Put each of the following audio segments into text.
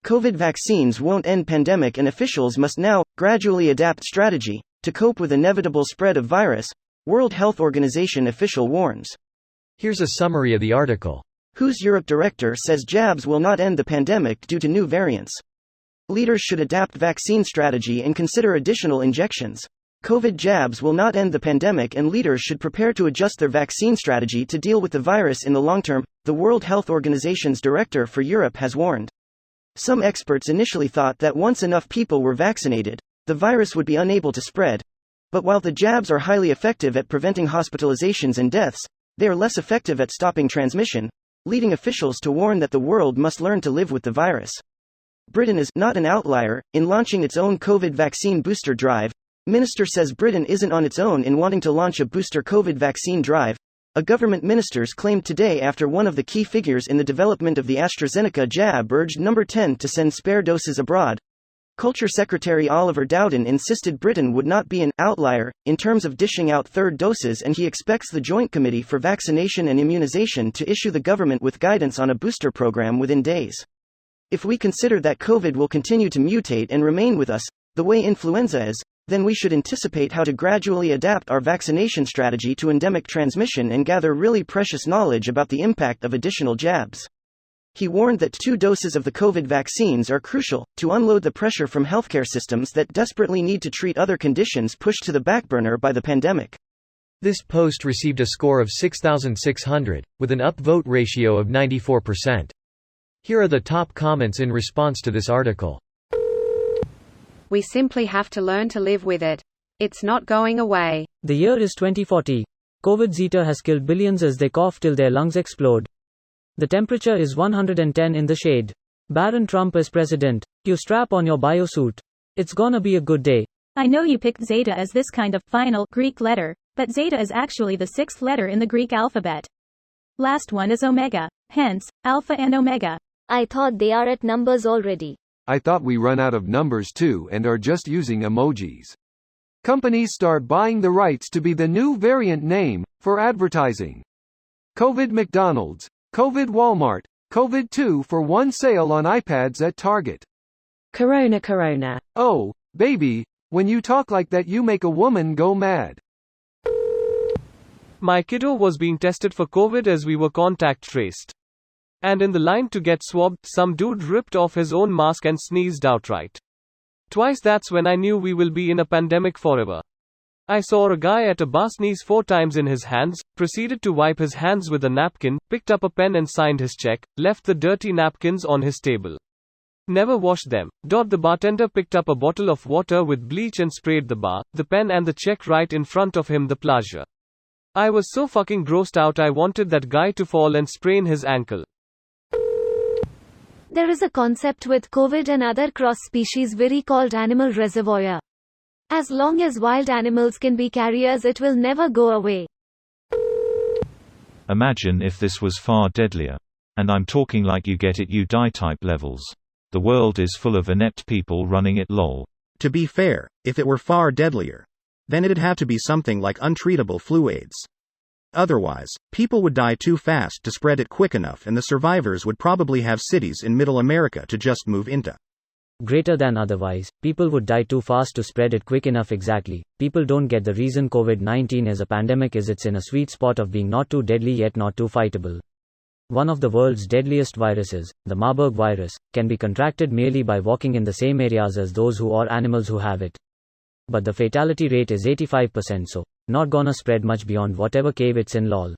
COVID vaccines won't end pandemic and officials must now gradually adapt strategy to cope with inevitable spread of virus, World Health Organization official warns. Here's a summary of the article. WHO's Europe director says jabs will not end the pandemic due to new variants. Leaders should adapt vaccine strategy and consider additional injections. COVID jabs will not end the pandemic and leaders should prepare to adjust their vaccine strategy to deal with the virus in the long term, the World Health Organization's director for Europe has warned. Some experts initially thought that once enough people were vaccinated, the virus would be unable to spread. But while the jabs are highly effective at preventing hospitalizations and deaths, they are less effective at stopping transmission, leading officials to warn that the world must learn to live with the virus. Britain is not an outlier in launching its own COVID vaccine booster drive. Minister says Britain isn't on its own in wanting to launch a booster COVID vaccine drive. A government ministers claimed today after one of the key figures in the development of the AstraZeneca jab urged Number 10 to send spare doses abroad. Culture Secretary Oliver Dowden insisted Britain would not be an outlier in terms of dishing out third doses, and he expects the Joint Committee for Vaccination and Immunization to issue the government with guidance on a booster program within days. If we consider that COVID will continue to mutate and remain with us, the way influenza is, then we should anticipate how to gradually adapt our vaccination strategy to endemic transmission and gather really precious knowledge about the impact of additional jabs. He warned that 2 doses of the COVID vaccines are crucial to unload the pressure from healthcare systems that desperately need to treat other conditions pushed to the backburner by the pandemic. This post received a score of 6,600, with an upvote ratio of 94%. Here are the top comments in response to this article. We simply have to learn to live with it. It's not going away. The year is 2040. COVID Zeta has killed billions as they cough till their lungs explode. The temperature is 110 in the shade. Baron Trump is president. You strap on your biosuit. It's gonna be a good day. I know you picked Zeta as this kind of final Greek letter, but Zeta is actually the 6th letter in the Greek alphabet. Last one is Omega, hence, Alpha and Omega. I thought they are at numbers already. I thought we run out of numbers too and are just using emojis. Companies start buying the rights to be the new variant name for advertising. COVID McDonald's, COVID Walmart, COVID 2 for 1 sale on iPads at Target. Corona. Oh, baby, when you talk like that you make a woman go mad. My kiddo was being tested for COVID as we were contact traced. And in the line to get swabbed, some dude ripped off his own mask and sneezed outright. Twice. That's when I knew we will be in a pandemic forever. I saw a guy at a bar sneeze 4 times in his hands, proceeded to wipe his hands with a napkin, picked up a pen and signed his check, left the dirty napkins on his table. Never washed them. The bartender picked up a bottle of water with bleach and sprayed the bar, the pen and the check right in front of him. The pleasure. I was so fucking grossed out I wanted that guy to fall and sprain his ankle. There is a concept with COVID and other cross-species viri called animal reservoir. As long as wild animals can be carriers, it will never go away. Imagine if this was far deadlier. And I'm talking like you get it, you die type levels. The world is full of inept people running it, lol. To be fair, if it were far deadlier, then it'd have to be something like untreatable flu AIDS. Otherwise, people would die too fast to spread it quick enough, and the survivors would probably have cities in Middle America to just move into. Greater than otherwise, people would die too fast to spread it quick enough. Exactly. People don't get the reason COVID-19 is a pandemic is it's in a sweet spot of being not too deadly yet not too fightable. One of the world's deadliest viruses, the Marburg virus, can be contracted merely by walking in the same areas as those who or animals who have it. But the fatality rate is 85%, so not gonna spread much beyond whatever cave it's in, lol.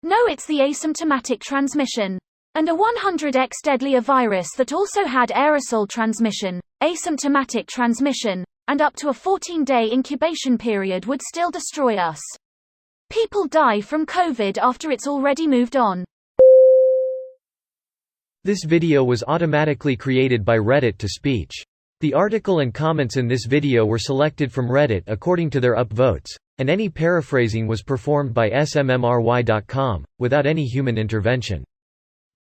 No, it's the asymptomatic transmission. And a 100x deadlier virus that also had aerosol transmission, asymptomatic transmission, and up to a 14-day incubation period would still destroy us. People die from COVID after it's already moved on. This video was automatically created by Reddit to speech. The article and comments in this video were selected from Reddit according to their upvotes, and any paraphrasing was performed by smmry.com, without any human intervention.